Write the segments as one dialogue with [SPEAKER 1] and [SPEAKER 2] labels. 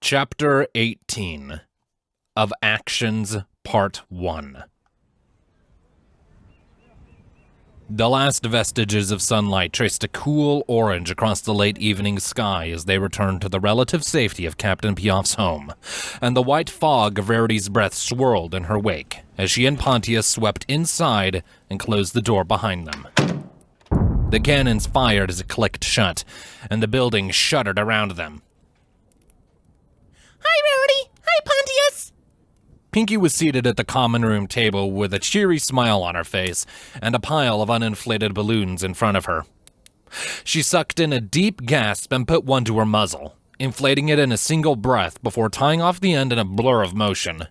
[SPEAKER 1] Chapter 18 of Actions, Part 1. The last vestiges of sunlight traced a cool orange across the late evening sky as they returned to the relative safety of Captain Piaf's home, and the white fog of Rarity's breath swirled in her wake as she and Pontius swept inside and closed the door behind them. The cannons fired as it clicked shut, and the building shuddered around them.
[SPEAKER 2] Hi, Rarity! Hi, Pontius!
[SPEAKER 1] Pinky was seated at the common room table with a cheery smile on her face and a pile of uninflated balloons in front of her. She sucked in a deep gasp and put one to her muzzle, inflating it in a single breath before tying off the end in a blur of motion.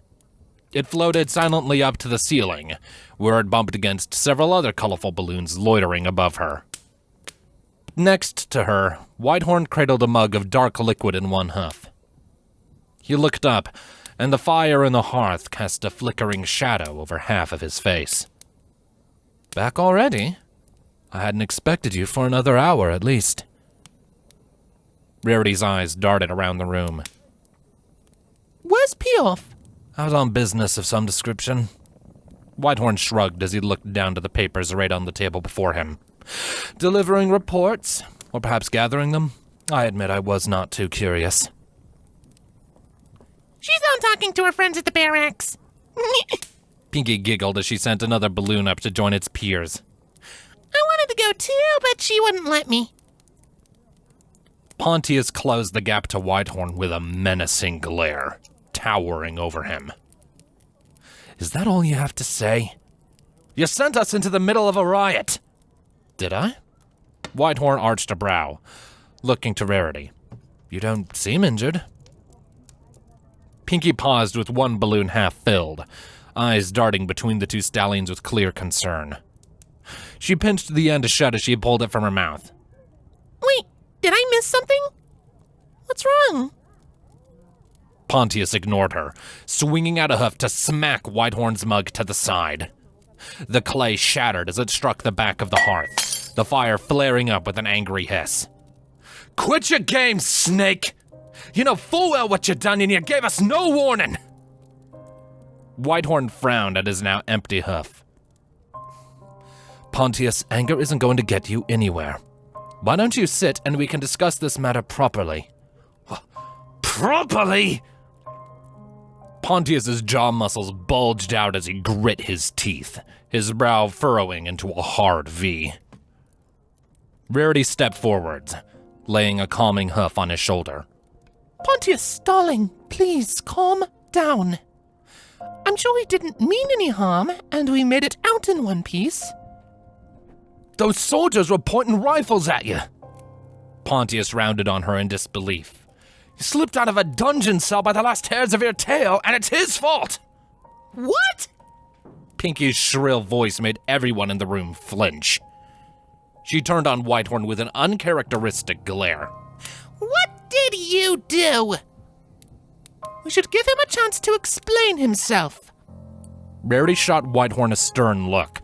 [SPEAKER 1] It floated silently up to the ceiling, where it bumped against several other colorful balloons loitering above her. Next to her, Whitehorn cradled a mug of dark liquid in one huff. He looked up, and the fire in the hearth cast a flickering shadow over half of his face. Back already? I hadn't expected you for another hour at least. Rarity's eyes darted around the room.
[SPEAKER 2] Where's Piaf?
[SPEAKER 1] Out on business of some description. Whitehorn shrugged as he looked down to the papers arrayed on the table before him. Delivering reports, or perhaps gathering them? I admit I was not too curious.
[SPEAKER 2] She's out talking to her friends at the barracks.
[SPEAKER 1] Pinky giggled as she sent another balloon up to join its peers.
[SPEAKER 2] I wanted to go too, but she wouldn't let me.
[SPEAKER 1] Pontius closed the gap to Whitehorn with a menacing glare, towering over him. Is that all you have to say? You sent us into the middle of a riot. Did I? Whitehorn arched a brow, looking to Rarity. You don't seem injured. Pinky paused with one balloon half filled, eyes darting between the two stallions with clear concern. She pinched the end shut as she pulled it from her mouth.
[SPEAKER 2] Wait, did I miss something? What's wrong?
[SPEAKER 1] Pontius ignored her, swinging out a hoof to smack Whitehorn's mug to the side. The clay shattered as it struck the back of the hearth, the fire flaring up with an angry hiss. Quit your game, snake! You know full well what you done and you gave us no warning! Whitehorn frowned at his now empty hoof. Pontius, anger isn't going to get you anywhere. Why don't you sit and we can discuss this matter properly? Properly? Pontius's jaw muscles bulged out as he grit his teeth, his brow furrowing into a hard V. Rarity stepped forwards, laying a calming hoof on his shoulder.
[SPEAKER 2] Pontius, darling, please calm down. I'm sure he didn't mean any harm, and we made it out in one piece.
[SPEAKER 1] Those soldiers were pointing rifles at you. Pontius rounded on her in disbelief. You slipped out of a dungeon cell by the last hairs of your tail, and it's his fault!
[SPEAKER 2] What?
[SPEAKER 1] Pinky's shrill voice made everyone in the room flinch. She turned on Whitehorn with an uncharacteristic glare.
[SPEAKER 2] What did you do? We should give him a chance to explain himself.
[SPEAKER 1] Rarity shot Whitehorn a stern look.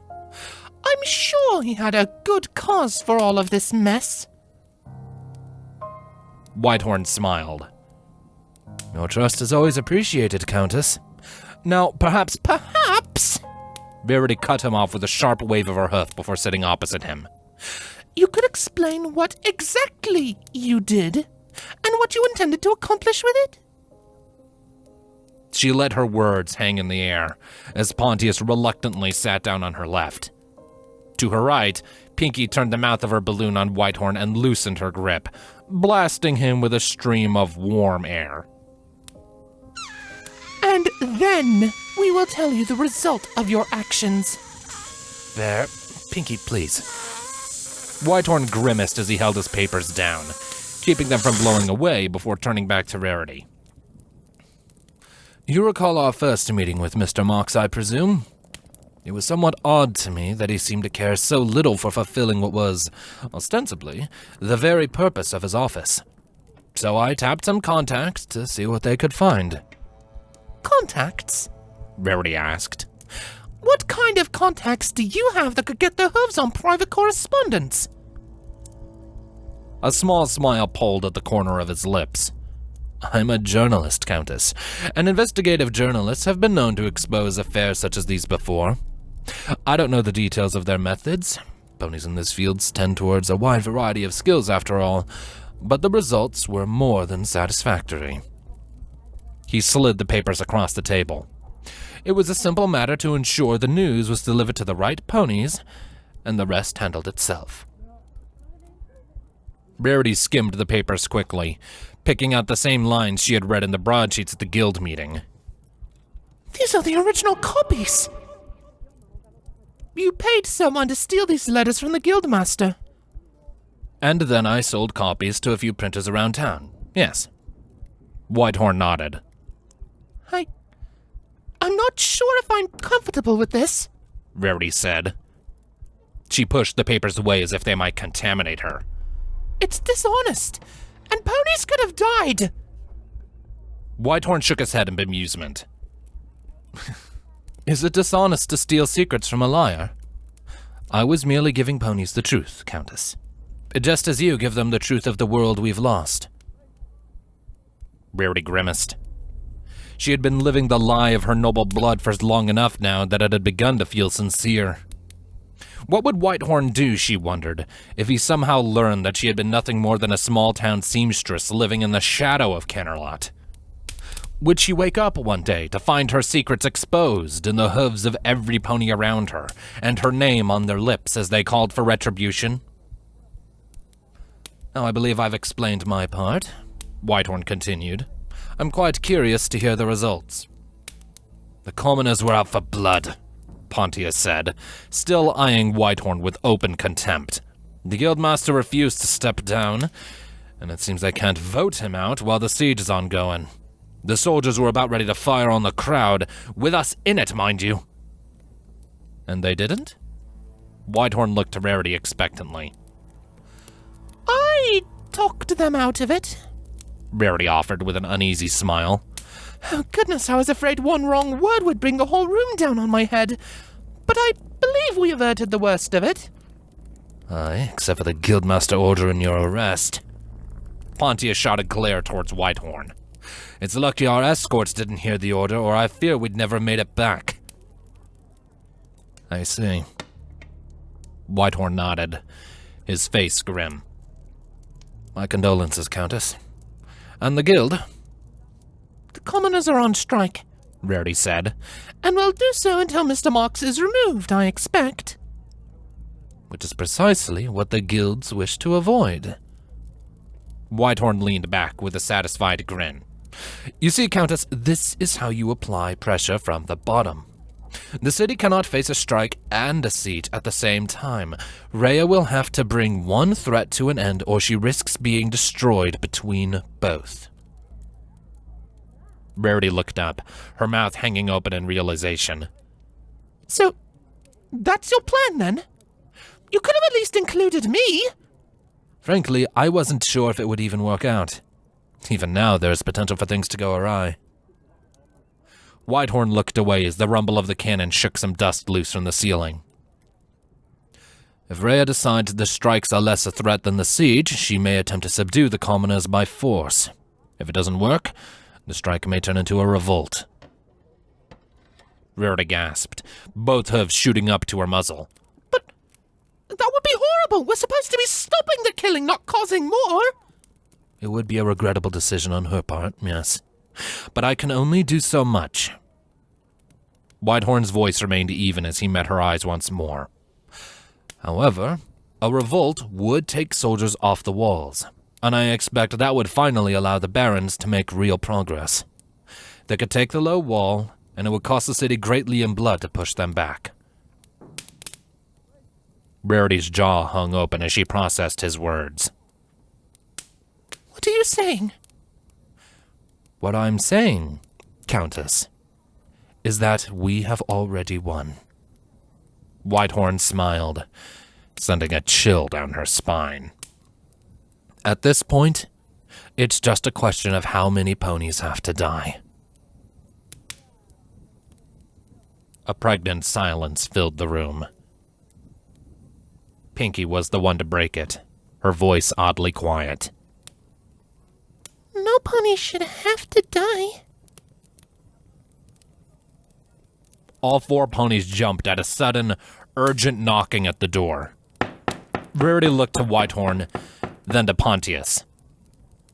[SPEAKER 2] I'm sure he had a good cause for all of this mess.
[SPEAKER 1] Whitehorn smiled. Your trust is always appreciated, Countess. Now, perhaps... Rarity cut him off with a sharp wave of her hoof before sitting opposite him.
[SPEAKER 2] You could explain what exactly you did, and what you intended to accomplish with it?
[SPEAKER 1] She let her words hang in the air, as Pontius reluctantly sat down on her left. To her right, Pinky turned the mouth of her balloon on Whitehorn and loosened her grip, blasting him with a stream of warm air.
[SPEAKER 2] And then we will tell you the result of your actions.
[SPEAKER 1] There. Pinky, please. Whitehorn grimaced as he held his papers down, keeping them from blowing away before turning back to Rarity. You recall our first meeting with Mr. Marks, I presume? It was somewhat odd to me that he seemed to care so little for fulfilling what was, ostensibly, the very purpose of his office. So I tapped some contacts to see what they could find.
[SPEAKER 2] Contacts?
[SPEAKER 1] Rarity asked.
[SPEAKER 2] What kind of contacts do you have that could get their hooves on private correspondence?
[SPEAKER 1] A small smile pulled at the corner of his lips. I'm a journalist, Countess, and investigative journalists have been known to expose affairs such as these before. I don't know the details of their methods. Ponies in this field tend towards a wide variety of skills, after all, but the results were more than satisfactory. He slid the papers across the table. It was a simple matter to ensure the news was delivered to the right ponies, and the rest handled itself. Rarity skimmed the papers quickly, picking out the same lines she had read in the broadsheets at the guild meeting.
[SPEAKER 2] These are the original copies! You paid someone to steal these letters from the guildmaster.
[SPEAKER 1] And then I sold copies to a few printers around town. Yes. Whitehorn nodded.
[SPEAKER 2] I'm not sure if I'm comfortable with this,
[SPEAKER 1] Rarity said. She pushed the papers away as if they might contaminate her.
[SPEAKER 2] It's dishonest, and ponies could have died.
[SPEAKER 1] Whitehorn shook his head in bemusement. Is it dishonest to steal secrets from a liar? I was merely giving ponies the truth, Countess. Just as you give them the truth of the world we've lost. Rarity grimaced. She had been living the lie of her noble blood for long enough now that it had begun to feel sincere. What would Whitehorn do, she wondered, if he somehow learned that she had been nothing more than a small-town seamstress living in the shadow of Kennerlot? Would she wake up one day to find her secrets exposed in the hooves of every pony around her, and her name on their lips as they called for retribution? Now I believe I've explained my part, Whitehorn continued. I'm quite curious to hear the results. The commoners were out for blood, Pontius said, still eyeing Whitehorn with open contempt. The guildmaster refused to step down, and it seems they can't vote him out while the siege is ongoing. The soldiers were about ready to fire on the crowd, with us in it, mind you. And they didn't? Whitehorn looked to Rarity expectantly.
[SPEAKER 2] I talked them out of it,
[SPEAKER 1] Rarity offered with an uneasy smile.
[SPEAKER 2] Oh goodness, I was afraid one wrong word would bring the whole room down on my head. But I believe we averted the worst of it.
[SPEAKER 1] Aye, except for the guildmaster ordering your arrest. Pontius shot a glare towards Whitehorn. It's lucky our escorts didn't hear the order, or I fear we'd never made it back. I see. Whitehorn nodded, his face grim. My condolences, Countess. And the guild?
[SPEAKER 2] The commoners are on strike,
[SPEAKER 1] Rarity said.
[SPEAKER 2] And will do so until Mr. Marks is removed, I expect.
[SPEAKER 1] Which is precisely what the guilds wish to avoid. Whitehorn leaned back with a satisfied grin. You see, Countess, this is how you apply pressure from the bottom. The city cannot face a strike and a siege at the same time. Rhea will have to bring one threat to an end, or she risks being destroyed between both. Rarity looked up, her mouth hanging open in realization.
[SPEAKER 2] So, that's your plan, then? You could have at least included me.
[SPEAKER 1] Frankly, I wasn't sure if it would even work out. Even now, there is potential for things to go awry. Whitehorn looked away as the rumble of the cannon shook some dust loose from the ceiling. If Rhea decides the strikes are less a threat than the siege, she may attempt to subdue the commoners by force. If it doesn't work, the strike may turn into a revolt. Rarity gasped, both hooves shooting up to her muzzle.
[SPEAKER 2] But that would be horrible. We're supposed to be stopping the killing, not causing more.
[SPEAKER 1] It would be a regrettable decision on her part, yes. But I can only do so much. Whitehorn's voice remained even as he met her eyes once more. However, a revolt would take soldiers off the walls, and I expect that would finally allow the barons to make real progress. They could take the low wall, and it would cost the city greatly in blood to push them back. Rarity's jaw hung open as she processed his words.
[SPEAKER 2] What are you saying?
[SPEAKER 1] What I'm saying, Countess, is that we have already won. Whitehorn smiled, sending a chill down her spine. At this point, it's just a question of how many ponies have to die. A pregnant silence filled the room. Pinky was the one to break it, her voice oddly quiet.
[SPEAKER 2] No pony should have to die.
[SPEAKER 1] All 4 ponies jumped at a sudden, urgent knocking at the door. Rarity looked to Whitehorn, then to Pontius.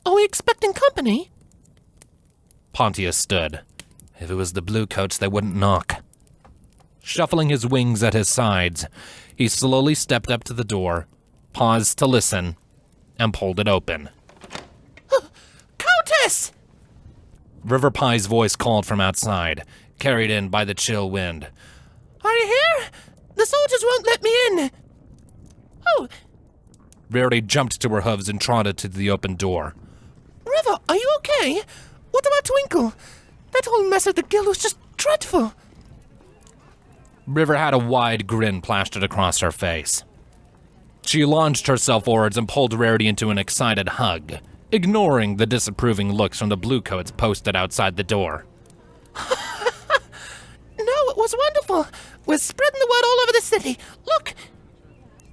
[SPEAKER 2] Are we expecting company?
[SPEAKER 1] Pontius stood. If it was the bluecoats, they wouldn't knock. Shuffling his wings at his sides, he slowly stepped up to the door, paused to listen, and pulled it open.
[SPEAKER 2] Countess!
[SPEAKER 1] River Pie's voice called from outside, carried in by the chill wind.
[SPEAKER 2] Are you here? The soldiers won't let me in. Oh,
[SPEAKER 1] Rarity jumped to her hooves and trotted to the open door.
[SPEAKER 2] River, are you okay? What about Twinkle? That whole mess at the guild was just dreadful.
[SPEAKER 1] River had a wide grin plastered across her face. She launched herself forwards and pulled Rarity into an excited hug, ignoring the disapproving looks from the bluecoats posted outside the door.
[SPEAKER 2] No, it was wonderful. We're spreading the word all over the city. Look!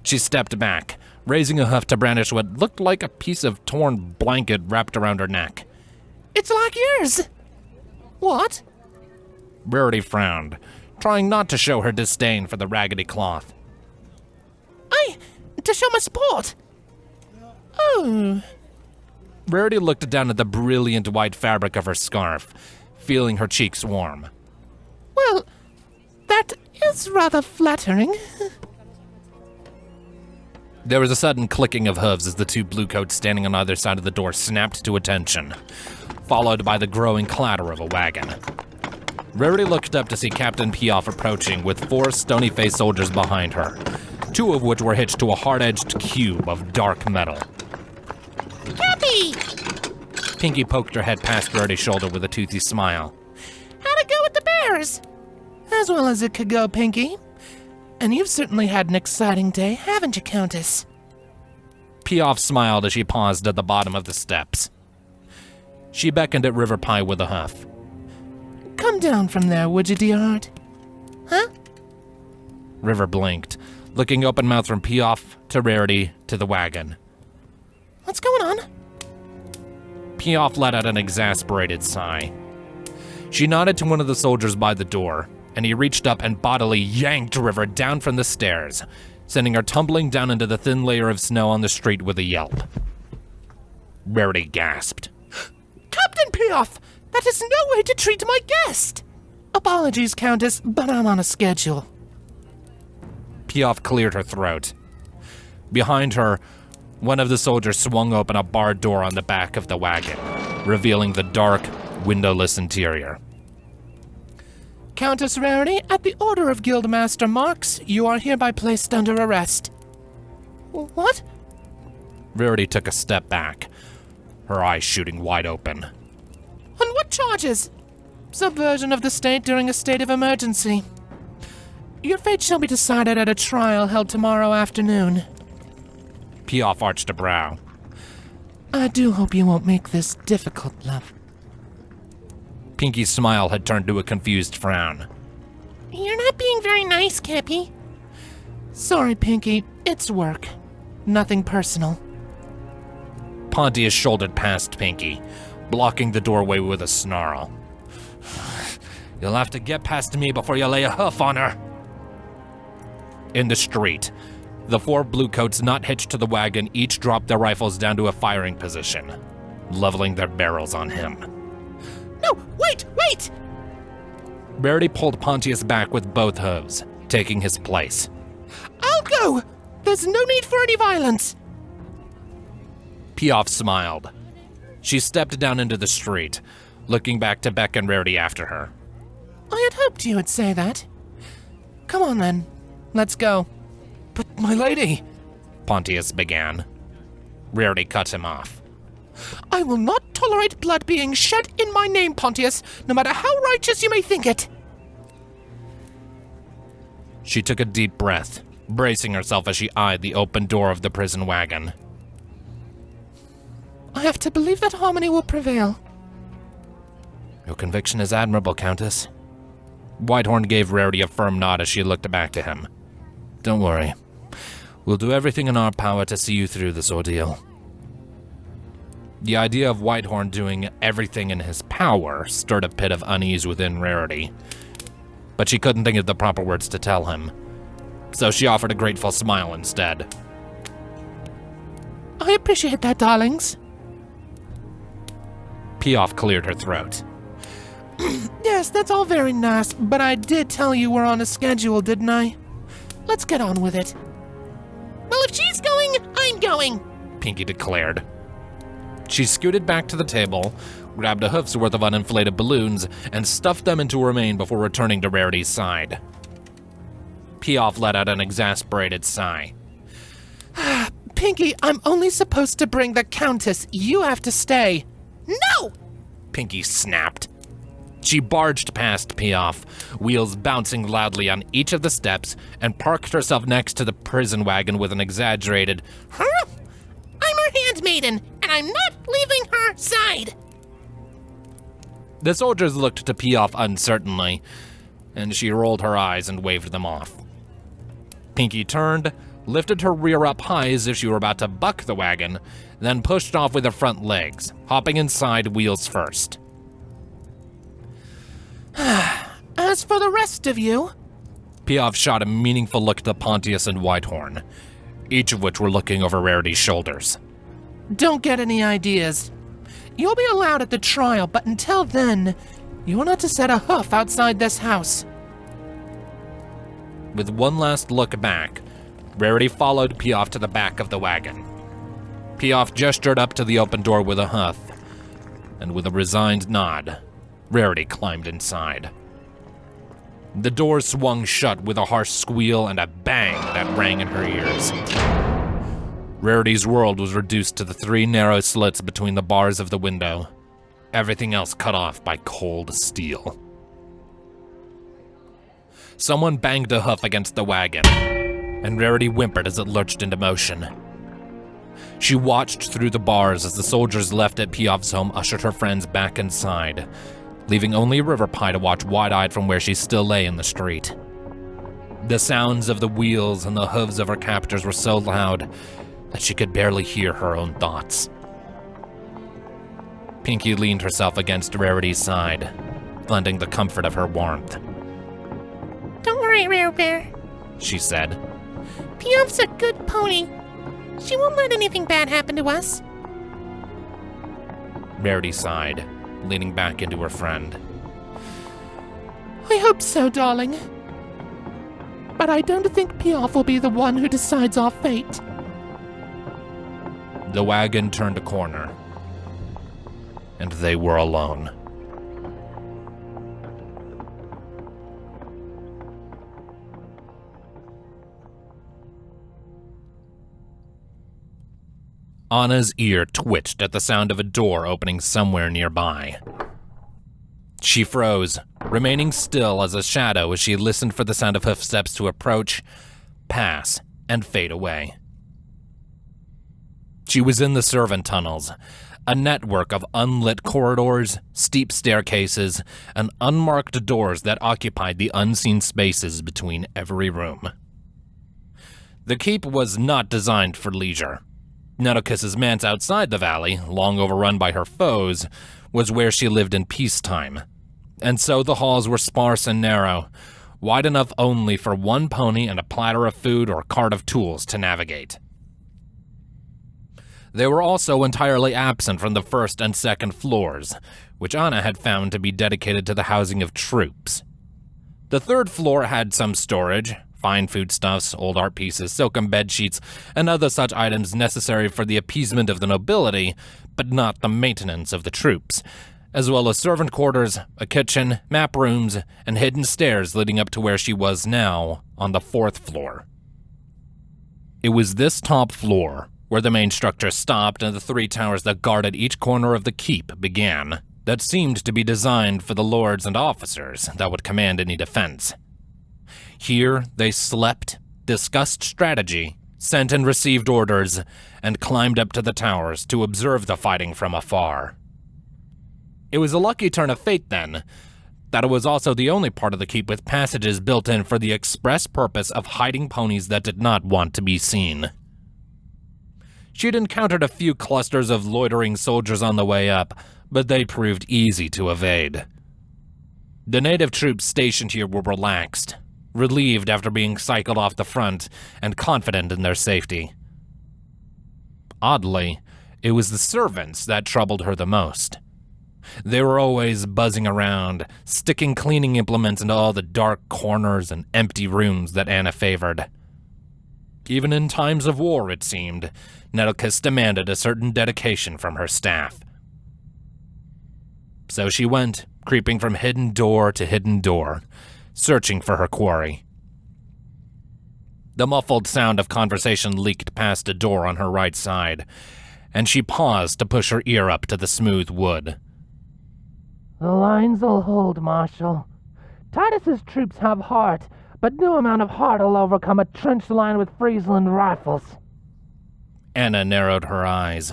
[SPEAKER 1] She stepped back, raising a hoof to brandish what looked like a piece of torn blanket wrapped around her neck.
[SPEAKER 2] It's like yours. What?
[SPEAKER 1] Rarity frowned, trying not to show her disdain for the raggedy cloth.
[SPEAKER 2] To show my support. Oh.
[SPEAKER 1] Rarity looked down at the brilliant white fabric of her scarf, feeling her cheeks warm.
[SPEAKER 2] Well, that is rather flattering.
[SPEAKER 1] There was a sudden clicking of hooves as the 2 bluecoats standing on either side of the door snapped to attention, followed by the growing clatter of a wagon. Rarity looked up to see Captain Piaf approaching with 4 stony-faced soldiers behind her, 2 of which were hitched to a hard-edged cube of dark metal.
[SPEAKER 2] Cappy!
[SPEAKER 1] Pinky poked her head past Rarity's shoulder with a toothy smile.
[SPEAKER 2] How'd it go with the bears? As well as it could go, Pinky. And you've certainly had an exciting day, haven't you, Countess?
[SPEAKER 1] Piaf smiled as she paused at the bottom of the steps. She beckoned at River Pie with a huff.
[SPEAKER 2] Come down from there, would you, dear heart? Huh?
[SPEAKER 1] River blinked, looking open-mouthed from Piaf to Rarity to the wagon.
[SPEAKER 2] What's going on?
[SPEAKER 1] Piaf let out an exasperated sigh. She nodded to one of the soldiers by the door, and he reached up and bodily yanked River down from the stairs, sending her tumbling down into the thin layer of snow on the street with a yelp. Rarity gasped.
[SPEAKER 2] Captain Piaf! That is no way to treat my guest! Apologies, Countess, but I'm on a schedule.
[SPEAKER 1] Piaf cleared her throat. Behind her, one of the soldiers swung open a barred door on the back of the wagon, revealing the dark, windowless interior.
[SPEAKER 2] Countess Rarity, at the order of Guildmaster Marks, you are hereby placed under arrest. What?
[SPEAKER 1] Rarity took a step back, her eyes shooting wide open.
[SPEAKER 2] On what charges? Subversion of the state during a state of emergency. Your fate shall be decided at a trial held tomorrow afternoon.
[SPEAKER 1] Piaf arched a brow.
[SPEAKER 2] I do hope you won't make this difficult, love.
[SPEAKER 1] Pinky's smile had turned to a confused frown.
[SPEAKER 2] You're not being very nice, Cappy. Sorry, Pinky. It's work. Nothing personal.
[SPEAKER 1] Pontius shouldered past Pinky, blocking the doorway with a snarl. You'll have to get past me before you lay a hoof on her. In the street, the 4 bluecoats not hitched to the wagon each dropped their rifles down to a firing position, leveling their barrels on him.
[SPEAKER 2] No, wait!
[SPEAKER 1] Rarity pulled Pontius back with both hooves, taking his place.
[SPEAKER 2] I'll go! There's no need for any violence!
[SPEAKER 1] Piaf smiled. She stepped down into the street, looking back to beckon Rarity after her.
[SPEAKER 2] I had hoped you would say that. Come on then, let's go.
[SPEAKER 1] But my lady, Pontius began. Rarity cut him off.
[SPEAKER 2] I will not tolerate blood being shed in my name, Pontius, no matter how righteous you may think it.
[SPEAKER 1] She took a deep breath, bracing herself as she eyed the open door of the prison wagon.
[SPEAKER 2] I have to believe that harmony will prevail.
[SPEAKER 1] Your conviction is admirable, Countess. Whitehorn gave Rarity a firm nod as she looked back to him. Don't worry. We'll do everything in our power to see you through this ordeal. The idea of Whitehorn doing everything in his power stirred a pit of unease within Rarity, but she couldn't think of the proper words to tell him, so she offered a grateful smile instead.
[SPEAKER 2] I appreciate that, darlings.
[SPEAKER 1] Piaf cleared her throat.
[SPEAKER 2] Yes, that's all very nice, but I did tell you we're on a schedule, didn't I? Let's get on with it. Well, if she's going, I'm going,
[SPEAKER 1] Pinky declared. She scooted back to the table, grabbed a hoof's worth of uninflated balloons, and stuffed them into her mane before returning to Rarity's side. Piaf let out an exasperated sigh.
[SPEAKER 2] Pinky, I'm only supposed to bring the Countess. You have to stay. No!
[SPEAKER 1] Pinky snapped. She barged past Piaf, wheels bouncing loudly on each of the steps, and parked herself next to the prison wagon with an exaggerated,
[SPEAKER 2] "Huh? I'm her handmaiden, and I'm not leaving her side."
[SPEAKER 1] The soldiers looked to Piaf uncertainly, and she rolled her eyes and waved them off. Pinky turned, lifted her rear up high as if she were about to buck the wagon, then pushed off with her front legs, hopping inside wheels first.
[SPEAKER 2] As for the rest of you...
[SPEAKER 1] Piaf shot a meaningful look to Pontius and Whitehorn, each of which were looking over Rarity's shoulders.
[SPEAKER 2] Don't get any ideas. You'll be allowed at the trial, but until then, you're not to set a hoof outside this house.
[SPEAKER 1] With one last look back, Rarity followed Piaf to the back of the wagon. Piaf gestured up to the open door with a hoof, and with a resigned nod, Rarity climbed inside. The door swung shut with a harsh squeal and a bang that rang in her ears. Rarity's world was reduced to the 3 narrow slits between the bars of the window, everything else cut off by cold steel. Someone banged a hoof against the wagon, and Rarity whimpered as it lurched into motion. She watched through the bars as the soldiers left at Piaf's home ushered her friends back inside, leaving only River Pie to watch wide-eyed from where she still lay in the street. The sounds of the wheels and the hooves of her captors were so loud that she could barely hear her own thoughts. Pinky leaned herself against Rarity's side, lending the comfort of her warmth.
[SPEAKER 2] Don't worry, Rare Bear,
[SPEAKER 1] she said.
[SPEAKER 2] Piaf's a good pony. She won't let anything bad happen to us.
[SPEAKER 1] Rarity sighed, leaning back into her friend.
[SPEAKER 2] I hope so, darling. But I don't think Piaf will be the one who decides our fate.
[SPEAKER 1] The wagon turned a corner, and they were alone. Anna's ear twitched at the sound of a door opening somewhere nearby. She froze, remaining still as a shadow as she listened for the sound of footsteps to approach, pass, and fade away. She was in the servant tunnels, a network of unlit corridors, steep staircases, and unmarked doors that occupied the unseen spaces between every room. The keep was not designed for leisure. Netocus's manse outside the valley, long overrun by her foes, was where she lived in peacetime, and so the halls were sparse and narrow, wide enough only for one pony and a platter of food or cart of tools to navigate. They were also entirely absent from the first and second floors, which Anna had found to be dedicated to the housing of troops. The third floor had some storage, fine foodstuffs, old art pieces, silken bedsheets, and other such items necessary for the appeasement of the nobility, but not the maintenance of the troops, as well as servant quarters, a kitchen, map rooms, and hidden stairs leading up to where she was now, on the 4th floor. It was this top floor, where the main structure stopped and the 3 towers that guarded each corner of the keep began, that seemed to be designed for the lords and officers that would command any defense. Here, they slept, discussed strategy, sent and received orders, and climbed up to the towers to observe the fighting from afar. It was a lucky turn of fate, then, that it was also the only part of the keep with passages built in for the express purpose of hiding ponies that did not want to be seen. She'd encountered a few clusters of loitering soldiers on the way up, but they proved easy to evade. The native troops stationed here were relaxed, relieved after being cycled off the front, and confident in their safety. Oddly, it was the servants that troubled her the most. They were always buzzing around, sticking cleaning implements into all the dark corners and empty rooms that Anna favored. Even in times of war, it seemed, Gentillesse demanded a certain dedication from her staff. So she went, creeping from hidden door to hidden door, searching for her quarry. The muffled sound of conversation leaked past a door on her right side, and she paused to push her ear up to the smooth wood.
[SPEAKER 2] The lines'll hold, Marshal. Titus's troops have heart, but no amount of heart'll overcome a trench line with Friesland rifles.
[SPEAKER 1] Anna narrowed her eyes.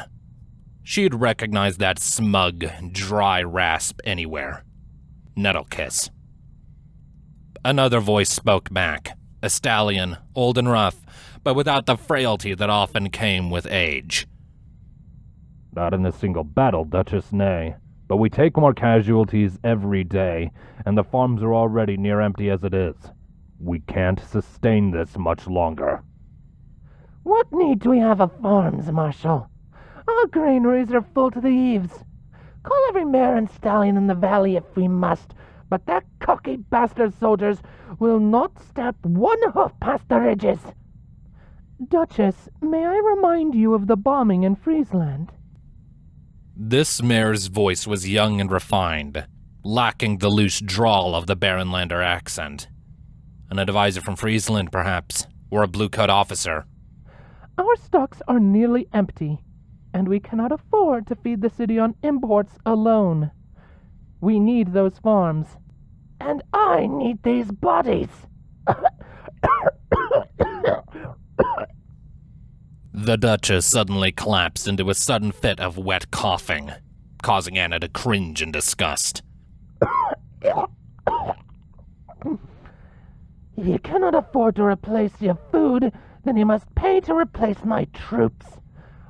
[SPEAKER 1] She'd recognize that smug, dry rasp anywhere. Gentillesse. Another voice spoke back, a stallion, old and rough, but without the frailty that often came with age.
[SPEAKER 3] Not in a single battle, Duchess, nay. But we take more casualties every day, and the farms are already near empty as it is. We can't sustain this much longer.
[SPEAKER 2] What need do we have of farms, Marshal? Our granaries are full to the eaves. Call every mare and stallion in the valley if we must, but that cocky bastard soldiers will not step one hoof past the ridges. Duchess, may I remind you of the bombing in Friesland?
[SPEAKER 1] This mare's voice was young and refined, lacking the loose drawl of the Baronlander accent. An advisor from Friesland, perhaps, or a blue-coat officer.
[SPEAKER 2] Our stocks are nearly empty, and we cannot afford to feed the city on imports alone. We need those farms. And I need these bodies.
[SPEAKER 1] The Duchess suddenly collapsed into a sudden fit of wet coughing, causing Anna to cringe in disgust.
[SPEAKER 2] You cannot afford to replace your food, then you must pay to replace my troops.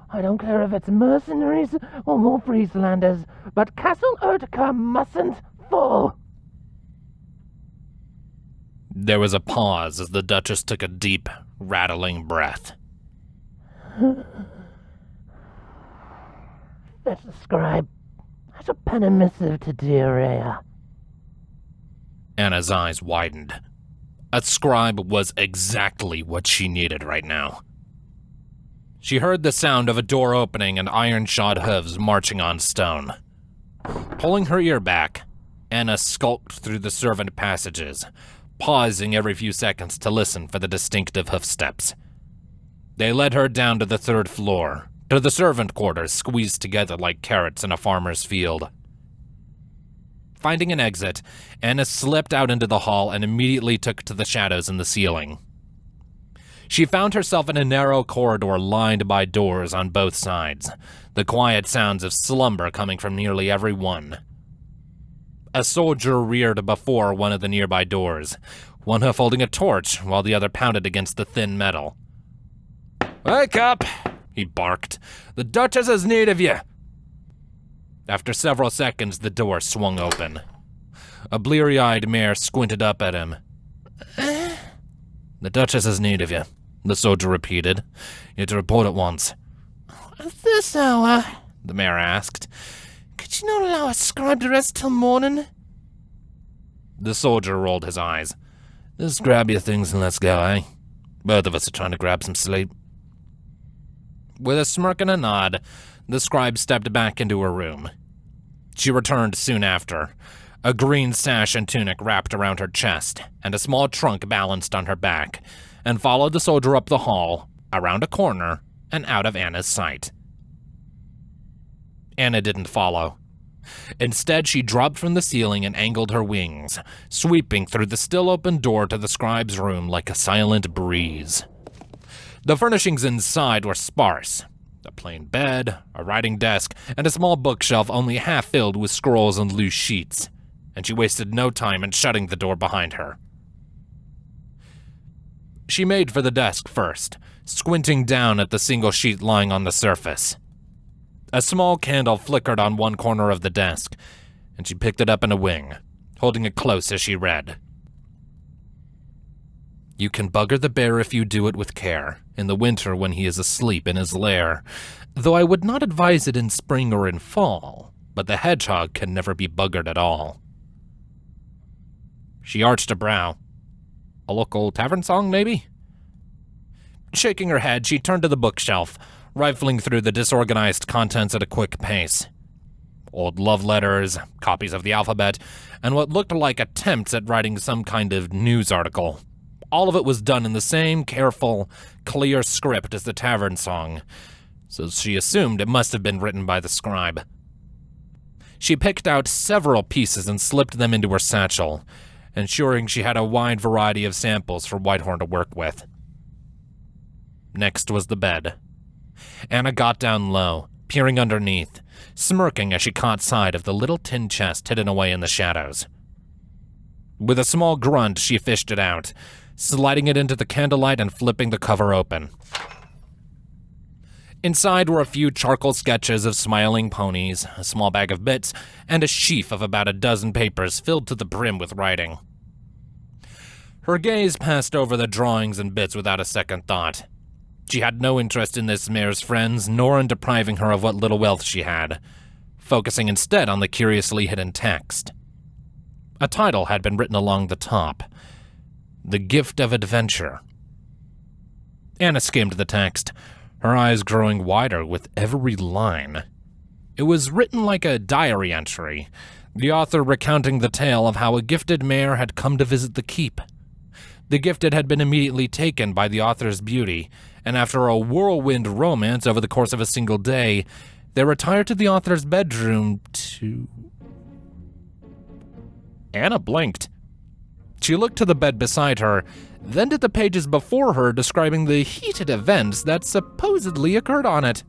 [SPEAKER 2] I don't care if it's mercenaries or more Frieslanders, but Castle Utica mustn't fall.
[SPEAKER 1] There was a pause as the Duchess took a deep, rattling breath.
[SPEAKER 2] Fetch the scribe. I shall pen a missive to dear Rhea.
[SPEAKER 1] Anna's eyes widened. A scribe was exactly what she needed right now. She heard the sound of a door opening and iron-shod hooves marching on stone. Pulling her ear back, Anna skulked through the servant passages, pausing every few seconds to listen for the distinctive hoofsteps. They led her down to the third floor, to the servant quarters squeezed together like carrots in a farmer's field. Finding an exit, Anna slipped out into the hall and immediately took to the shadows in the ceiling. She found herself in a narrow corridor lined by doors on both sides, the quiet sounds of slumber coming from nearly every one. A soldier reared before one of the nearby doors, one hoof holding a torch while the other pounded against the thin metal. "Wake up!" he barked. "The Duchess has need of you!" After several seconds, the door swung open. A bleary-eyed mare squinted up at him. "The Duchess has need of you," the soldier repeated. "You're to report at once."
[SPEAKER 2] "At this hour?"
[SPEAKER 1] the mare asked.
[SPEAKER 2] "Could you not allow a scribe to rest till morning?"
[SPEAKER 1] The soldier rolled his eyes. "Just grab your things and let's go, eh? Both of us are trying to grab some sleep." With a smirk and a nod, the scribe stepped back into her room. She returned soon after, a green sash and tunic wrapped around her chest, and a small trunk balanced on her back, and followed the soldier up the hall, around a corner, and out of Anna's sight. Anna didn't follow. Instead, she dropped from the ceiling and angled her wings, sweeping through the still open door to the scribe's room like a silent breeze. The furnishings inside were sparse. A plain bed, a writing desk, and a small bookshelf only half filled with scrolls and loose sheets, and she wasted no time in shutting the door behind her. She made for the desk first, squinting down at the single sheet lying on the surface. A small candle flickered on one corner of the desk, and she picked it up in a wing, holding it close as she read. You can bugger the bear if you do it with care, in the winter when he is asleep in his lair, though I would not advise it in spring or in fall, but the hedgehog can never be buggered at all. She arched a brow. A local tavern song, maybe? Shaking her head, she turned to the bookshelf, rifling through the disorganized contents at a quick pace. Old love letters, copies of the alphabet, and what looked like attempts at writing some kind of news article. All of it was done in the same careful, clear script as the tavern song, so she assumed it must have been written by the scribe. She picked out several pieces and slipped them into her satchel, ensuring she had a wide variety of samples for Whitehorn to work with. Next was the bed. Anna got down low, peering underneath, smirking as she caught sight of the little tin chest hidden away in the shadows. With a small grunt, she fished it out, sliding it into the candlelight and flipping the cover open. Inside were a few charcoal sketches of smiling ponies, a small bag of bits, and a sheaf of about a dozen papers filled to the brim with writing. Her gaze passed over the drawings and bits without a second thought. She had no interest in this mare's friends, nor in depriving her of what little wealth she had, focusing instead on the curiously hidden text. A title had been written along the top: The Gift of Adventure. Anna skimmed the text, her eyes growing wider with every line. It was written like a diary entry, the author recounting the tale of how a gifted mare had come to visit the keep. The gifted had been immediately taken by the author's beauty, and after a whirlwind romance over the course of a single day, they retired to the author's bedroom to... Anna blinked. She looked to the bed beside her, then to the pages before her describing the heated events that supposedly occurred on it.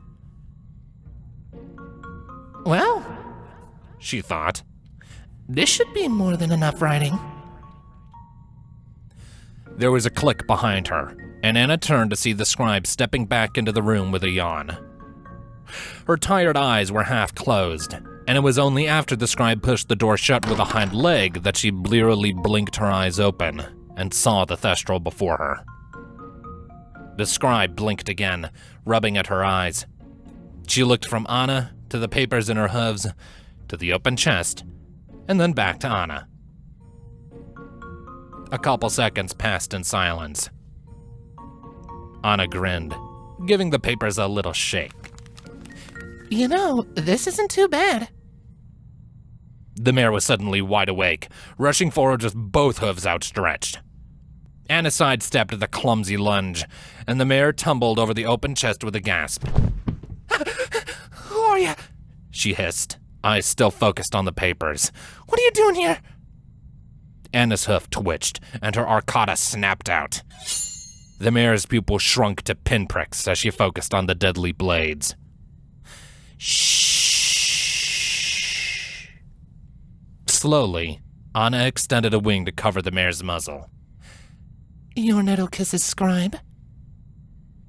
[SPEAKER 2] Well,
[SPEAKER 1] she thought,
[SPEAKER 2] this should be more than enough writing.
[SPEAKER 1] There was a click behind her, and Anna turned to see the scribe stepping back into the room with a yawn. Her tired eyes were half closed, and it was only after the scribe pushed the door shut with a hind leg that she blearily blinked her eyes open and saw the thestral before her. The scribe blinked again, rubbing at her eyes. She looked from Anna to the papers in her hooves, to the open chest, and then back to Anna. A couple seconds passed in silence. Anna grinned, giving the papers a little shake.
[SPEAKER 2] You know, this isn't too bad.
[SPEAKER 1] The mare was suddenly wide awake, rushing forward with both hooves outstretched. Anna sidestepped the clumsy lunge, and the mare tumbled over the open chest with a gasp.
[SPEAKER 2] Who are you?
[SPEAKER 1] She hissed, eyes still focused on the papers.
[SPEAKER 2] What are you doing here?
[SPEAKER 1] Anna's hoof twitched, and her arcata snapped out. The mare's pupil shrunk to pinpricks as she focused on the deadly blades. Shh. Slowly, Anna extended a wing to cover the mare's muzzle.
[SPEAKER 2] You're Nettlekiss's scribe?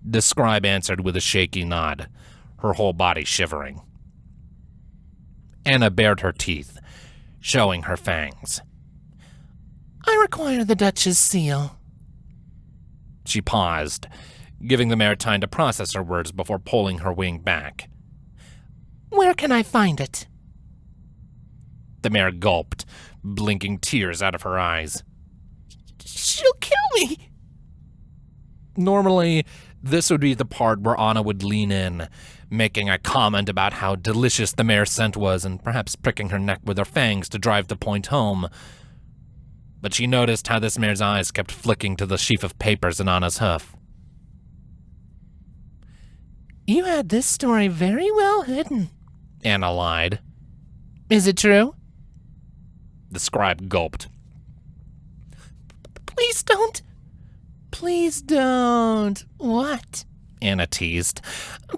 [SPEAKER 1] The scribe answered with a shaky nod, her whole body shivering. Anna bared her teeth, showing her fangs.
[SPEAKER 2] I require the Dutch's seal.
[SPEAKER 1] She paused, giving the mare time to process her words before pulling her wing back.
[SPEAKER 2] Where can I find it?
[SPEAKER 1] The mare gulped, blinking tears out of her eyes.
[SPEAKER 2] She'll kill me!
[SPEAKER 1] Normally, this would be the part where Anna would lean in, making a comment about how delicious the mare's scent was and perhaps pricking her neck with her fangs to drive the point home. But she noticed how this mare's eyes kept flicking to the sheaf of papers in Anna's hoof.
[SPEAKER 2] You had this story very well hidden,
[SPEAKER 1] Anna lied.
[SPEAKER 2] Is it true?
[SPEAKER 1] The scribe gulped.
[SPEAKER 2] Please don't. Please don't. What?
[SPEAKER 1] Anna teased.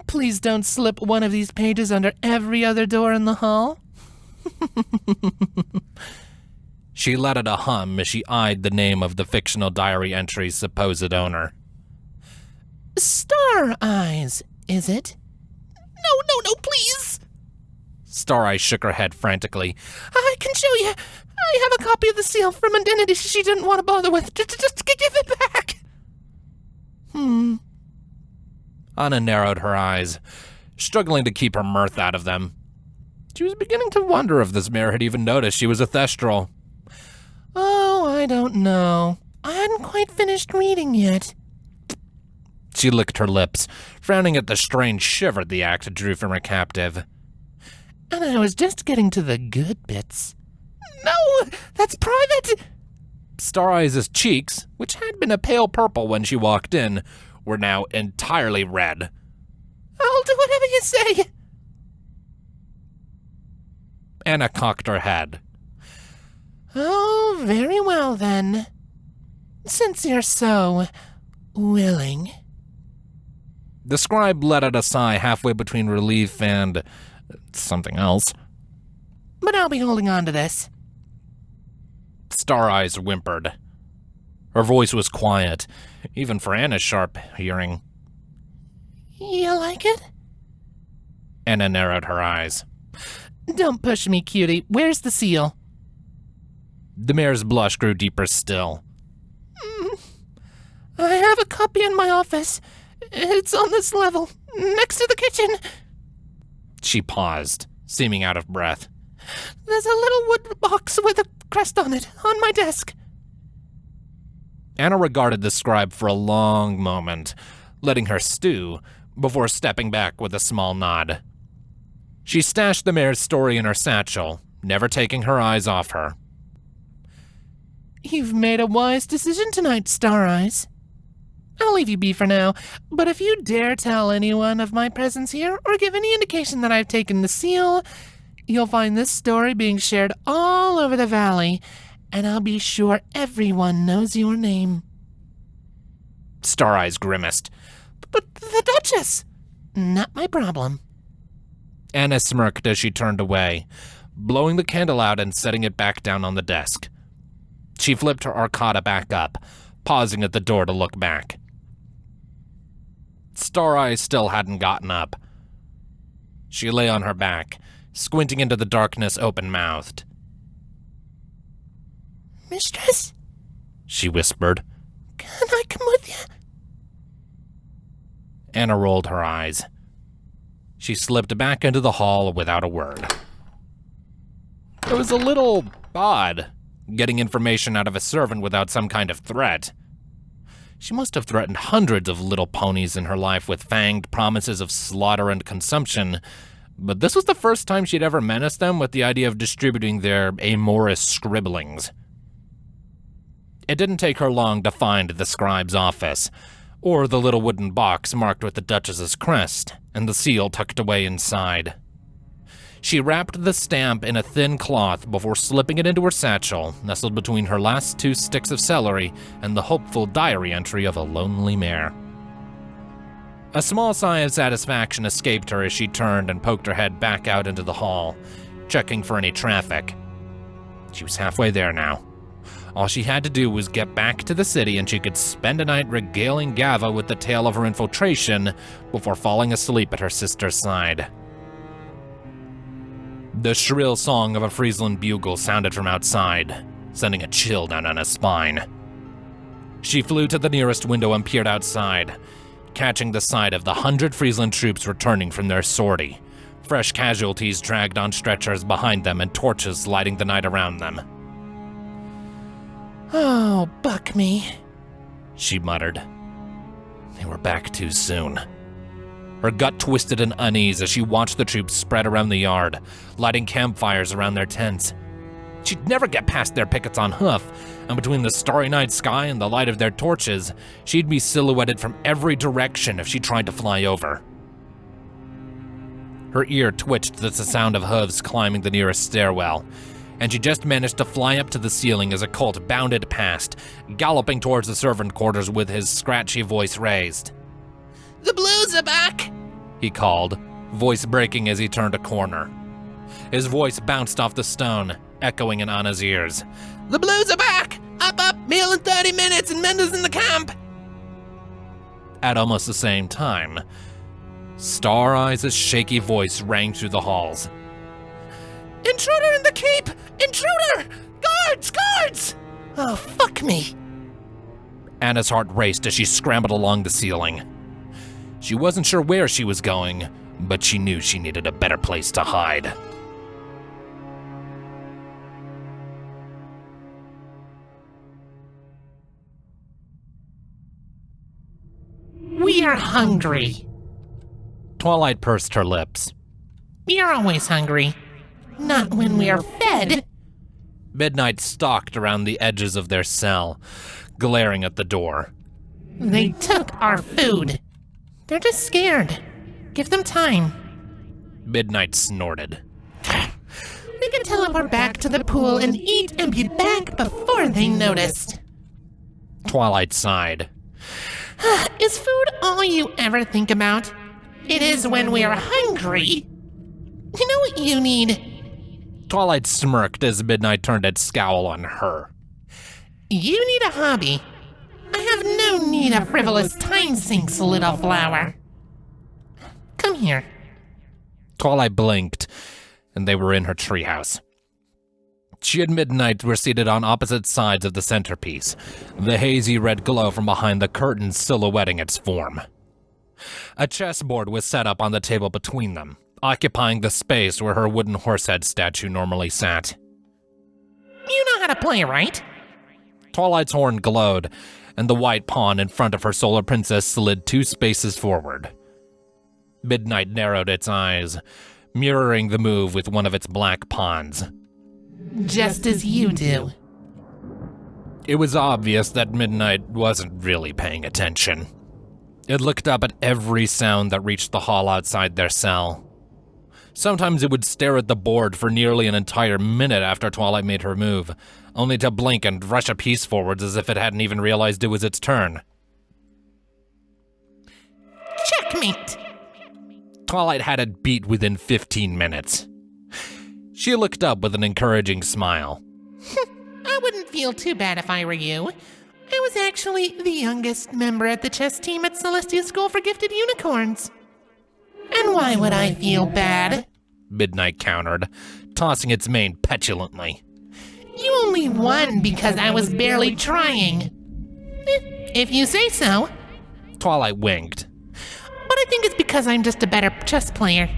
[SPEAKER 2] Please don't slip one of these pages under every other door in the hall.
[SPEAKER 1] She let out a hum as she eyed the name of the fictional diary entry's supposed owner.
[SPEAKER 2] Star Eyes, is it? No, please!
[SPEAKER 1] Star Eyes shook her head frantically.
[SPEAKER 2] I can show you. I have a copy of the seal from Identity she didn't want to bother with. Just give it back.
[SPEAKER 1] Anna narrowed her eyes, struggling to keep her mirth out of them. She was beginning to wonder if this mare had even noticed she was a Thestral.
[SPEAKER 2] Oh, I don't know. I hadn't quite finished reading yet.
[SPEAKER 1] She licked her lips, frowning at the strange shiver the act drew from her captive.
[SPEAKER 2] And I was just getting to the good bits. No, that's private!
[SPEAKER 1] Star Eyes' cheeks, which had been a pale purple when she walked in, were now entirely red.
[SPEAKER 2] I'll do whatever you say.
[SPEAKER 1] Anna cocked her head.
[SPEAKER 2] Oh, very well then. Since you're so willing.
[SPEAKER 1] The scribe let out a sigh halfway between relief and something else.
[SPEAKER 2] But I'll be holding on to this.
[SPEAKER 1] Star Eyes whimpered. Her voice was quiet, even for Anna's sharp hearing.
[SPEAKER 2] You like it?
[SPEAKER 1] Anna narrowed her eyes.
[SPEAKER 2] Don't push me, cutie. Where's the seal?
[SPEAKER 1] The mare's blush grew deeper still.
[SPEAKER 2] I have a copy in my office. It's on this level, next to the kitchen.
[SPEAKER 1] She paused, seeming out of breath.
[SPEAKER 2] There's a little wood box with a crest on it, on my desk.
[SPEAKER 1] Anna regarded the scribe for a long moment, letting her stew, before stepping back with a small nod. She stashed the mare's story in her satchel, never taking her eyes off her.
[SPEAKER 2] You've made a wise decision tonight, Star Eyes. I'll leave you be for now, but if you dare tell anyone of my presence here, or give any indication that I've taken the seal, you'll find this story being shared all over the valley, and I'll be sure everyone knows your name.
[SPEAKER 1] Star Eyes grimaced.
[SPEAKER 2] But the Duchess! Not my problem.
[SPEAKER 1] Anna smirked as she turned away, blowing the candle out and setting it back down on the desk. She flipped her Arcata back up, pausing at the door to look back. Star Eyes still hadn't gotten up. She lay on her back, squinting into the darkness open-mouthed.
[SPEAKER 2] Mistress?
[SPEAKER 1] She whispered.
[SPEAKER 2] Can I come with you?
[SPEAKER 1] Anna rolled her eyes. She slipped back into the hall without a word. It was a little odd, getting information out of a servant without some kind of threat. She must have threatened hundreds of little ponies in her life with fanged promises of slaughter and consumption, but this was the first time she'd ever menaced them with the idea of distributing their amorous scribblings. It didn't take her long to find the scribe's office, or the little wooden box marked with the Duchess's crest, and the seal tucked away inside. She wrapped the stamp in a thin cloth before slipping it into her satchel, nestled between her last 2 sticks of celery and the hopeful diary entry of a lonely mare. A small sigh of satisfaction escaped her as she turned and poked her head back out into the hall, checking for any traffic. She was halfway there now. All she had to do was get back to the city and she could spend a night regaling Gava with the tale of her infiltration before falling asleep at her sister's side. The shrill song of a Friesland bugle sounded from outside, sending a chill down Anna's spine. She flew to the nearest window and peered outside, catching the sight of the 100 Friesland troops returning from their sortie, fresh casualties dragged on stretchers behind them and torches lighting the night around them.
[SPEAKER 2] Oh, buck me,
[SPEAKER 1] she muttered. They were back too soon. Her gut twisted in unease as she watched the troops spread around the yard, lighting campfires around their tents. She'd never get past their pickets on hoof, and between the starry night sky and the light of their torches, she'd be silhouetted from every direction if she tried to fly over. Her ear twitched at the sound of hooves climbing the nearest stairwell, and she just managed to fly up to the ceiling as a colt bounded past, galloping towards the servant quarters with his scratchy voice raised.
[SPEAKER 2] The Blues are back,
[SPEAKER 1] he called, voice breaking as he turned a corner. His voice bounced off the stone, echoing in Anna's ears. "The Blues are back! Up, meal in 30 minutes and Mendel's in the camp!" At almost the same time, Star Eyes' shaky voice rang through the halls. "Intruder in the keep! Intruder! Guards! Guards!" "Oh, fuck me!" Anna's heart raced as she scrambled along the ceiling. She wasn't sure where she was going, but she knew she needed a better place to hide.
[SPEAKER 2] We are hungry.
[SPEAKER 1] Twilight pursed her lips.
[SPEAKER 2] We are always hungry. Not when we are fed.
[SPEAKER 1] Midnight stalked around the edges of their cell, glaring at the door.
[SPEAKER 2] They took our food. They're just scared. Give them time.
[SPEAKER 1] Midnight snorted.
[SPEAKER 2] We can teleport back to the pool and eat and be back before they noticed.
[SPEAKER 1] Twilight sighed.
[SPEAKER 2] Is food all you ever think about? It is when we are hungry. You know what you need?
[SPEAKER 1] Twilight smirked as Midnight turned its scowl on her.
[SPEAKER 2] You need a hobby. I have no need of frivolous time sinks, little flower. Come here.
[SPEAKER 1] Twilight blinked, and they were in her treehouse. She and Midnight were seated on opposite sides of the centerpiece, the hazy red glow from behind the curtains silhouetting its form. A chessboard was set up on the table between them, occupying the space where her wooden horsehead statue normally sat.
[SPEAKER 2] You know how to play, right?
[SPEAKER 1] Twilight's horn glowed, and the white pawn in front of her solar princess slid 2 spaces forward. Midnight narrowed its eyes, mirroring the move with one of its black pawns.
[SPEAKER 2] Just as you do.
[SPEAKER 1] It was obvious that Midnight wasn't really paying attention. It looked up at every sound that reached the hall outside their cell. Sometimes it would stare at the board for nearly an entire minute after Twilight made her move, only to blink and rush a piece forwards as if it hadn't even realized it was its turn.
[SPEAKER 2] Checkmate!
[SPEAKER 1] Twilight had it beat within 15 minutes. She looked up with an encouraging smile.
[SPEAKER 2] I wouldn't feel too bad if I were you. I was actually the youngest member at the chess team at Celestia School for Gifted Unicorns. And why would I feel bad?
[SPEAKER 1] Midnight countered, tossing its mane petulantly.
[SPEAKER 2] You only won because I was barely trying. If you say so.
[SPEAKER 1] Twilight winked.
[SPEAKER 2] But I think it's because I'm just a better chess player.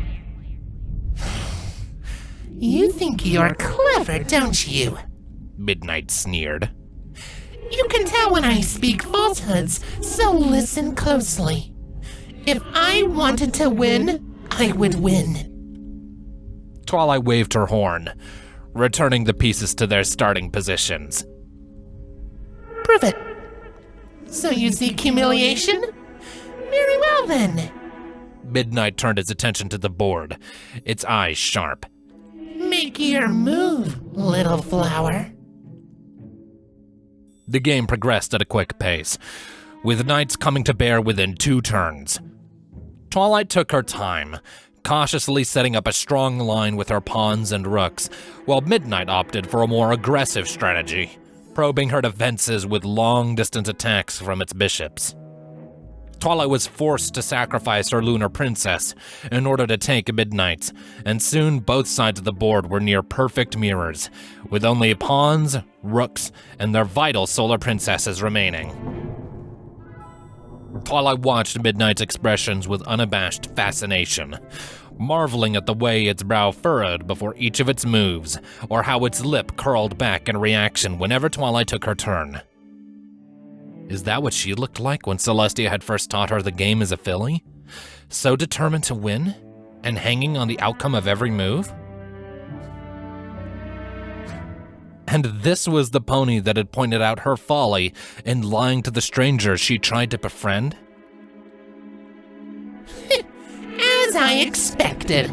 [SPEAKER 2] You think you're clever, don't you?
[SPEAKER 1] Midnight sneered.
[SPEAKER 2] You can tell when I speak falsehoods, so listen closely. If I wanted to win, I would win.
[SPEAKER 1] Twilight waved her horn, returning the pieces to their starting positions.
[SPEAKER 2] Prove it. So you seek humiliation? Very well then.
[SPEAKER 1] Midnight turned its attention to the board, its eyes sharp.
[SPEAKER 2] Make your move, little flower.
[SPEAKER 1] The game progressed at a quick pace, with knights coming to bear within 2 turns. Twilight took her time, cautiously setting up a strong line with her pawns and rooks, while Midnight opted for a more aggressive strategy, probing her defenses with long-distance attacks from its bishops. Twilight was forced to sacrifice her lunar princess in order to take Midnight's, and soon both sides of the board were near perfect mirrors, with only pawns, rooks, and their vital solar princesses remaining. Twilight watched Midnight's expressions with unabashed fascination, marveling at the way its brow furrowed before each of its moves, or how its lip curled back in reaction whenever Twilight took her turn. Is that what she looked like when Celestia had first taught her the game as a filly? So determined to win, and hanging on the outcome of every move? And this was the pony that had pointed out her folly in lying to the stranger she tried to befriend?
[SPEAKER 2] As I expected.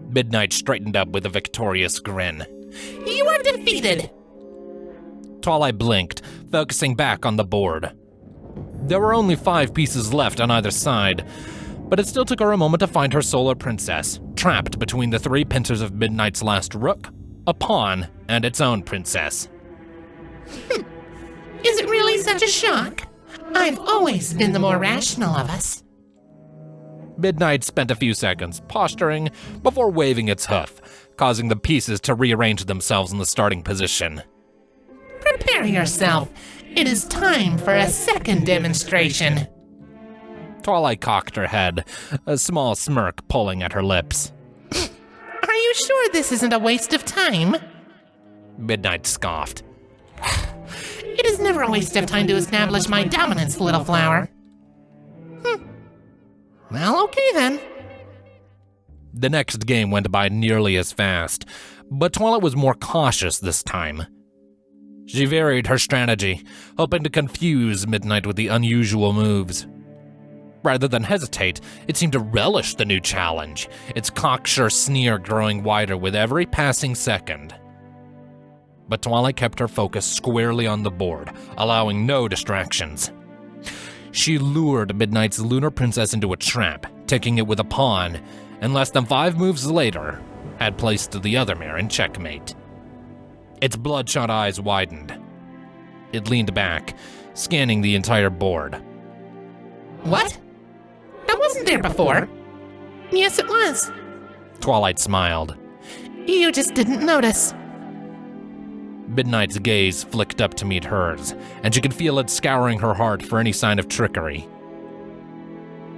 [SPEAKER 1] Midnight straightened up with a victorious grin.
[SPEAKER 2] You are defeated.
[SPEAKER 1] Twilight blinked, focusing back on the board. There were only 5 pieces left on either side, but it still took her a moment to find her solar princess, trapped between the 3 pincers of Midnight's last rook, a pawn, and its own princess.
[SPEAKER 2] Is it really such a shock? I've always been the more rational of us.
[SPEAKER 1] Midnight spent a few seconds posturing before waving its hoof, causing the pieces to rearrange themselves in the starting position.
[SPEAKER 2] Prepare yourself. It is time for a second demonstration.
[SPEAKER 1] Twilight cocked her head, a small smirk pulling at her lips.
[SPEAKER 2] Are you sure this isn't a waste of time?
[SPEAKER 1] Midnight scoffed.
[SPEAKER 2] It is never a waste of time to establish my dominance, little flower. Well, okay then.
[SPEAKER 1] The next game went by nearly as fast, but Twilight was more cautious this time. She varied her strategy, hoping to confuse Midnight with the unusual moves. Rather than hesitate, it seemed to relish the new challenge, its cocksure sneer growing wider with every passing second. But Twilight kept her focus squarely on the board, allowing no distractions. She lured Midnight's lunar princess into a trap, taking it with a pawn, and less than 5 moves later, had placed the other mare in checkmate. Its bloodshot eyes widened. It leaned back, scanning the entire board.
[SPEAKER 2] What? That wasn't there before. Yes, it was.
[SPEAKER 1] Twilight smiled.
[SPEAKER 2] You just didn't notice.
[SPEAKER 1] Midnight's gaze flicked up to meet hers, and she could feel it scouring her heart for any sign of trickery.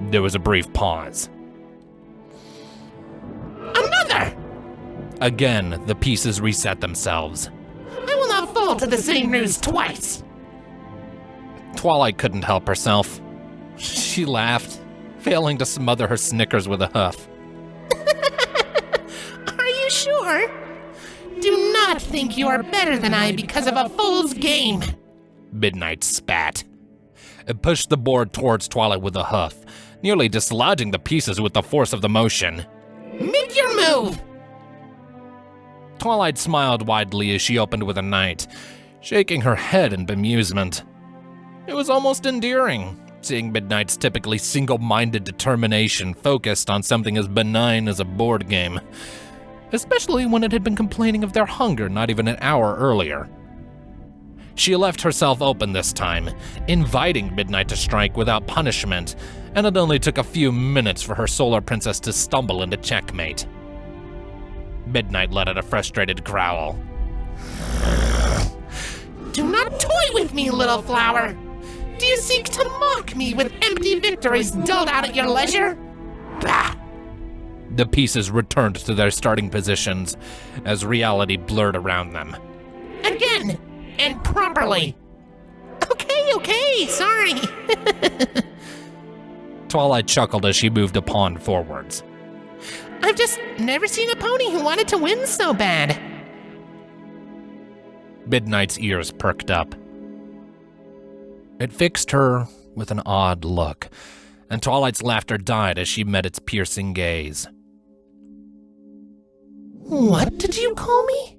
[SPEAKER 1] There was a brief pause.
[SPEAKER 2] Another!
[SPEAKER 1] Again, the pieces reset themselves.
[SPEAKER 2] I will not fall to the same ruse twice.
[SPEAKER 1] Twilight couldn't help herself. She laughed, failing to smother her snickers with a huff.
[SPEAKER 2] Are you sure? Do not think you are better than I because of a fool's game.
[SPEAKER 1] Midnight spat. It pushed the board towards Twilight with a huff, nearly dislodging the pieces with the force of the motion.
[SPEAKER 2] Make your move!
[SPEAKER 1] Twilight smiled widely as she opened with a knight, shaking her head in bemusement. It was almost endearing, seeing Midnight's typically single-minded determination focused on something as benign as a board game, especially when it had been complaining of their hunger not even an hour earlier. She left herself open this time, inviting Midnight to strike without punishment, and it only took a few minutes for her solar princess to stumble into checkmate. Midnight let out a frustrated growl.
[SPEAKER 2] Do not toy with me, little flower! Do you seek to mock me with empty victories doled out at your leisure? Bah!
[SPEAKER 1] The pieces returned to their starting positions as reality blurred around them.
[SPEAKER 2] Again! And properly! Okay, sorry!
[SPEAKER 1] Twilight chuckled as she moved a pawn forwards.
[SPEAKER 2] I've just never seen a pony who wanted to win so bad.
[SPEAKER 1] Midnight's ears perked up. It fixed her with an odd look, and Twilight's laughter died as she met its piercing gaze.
[SPEAKER 2] What did you call me?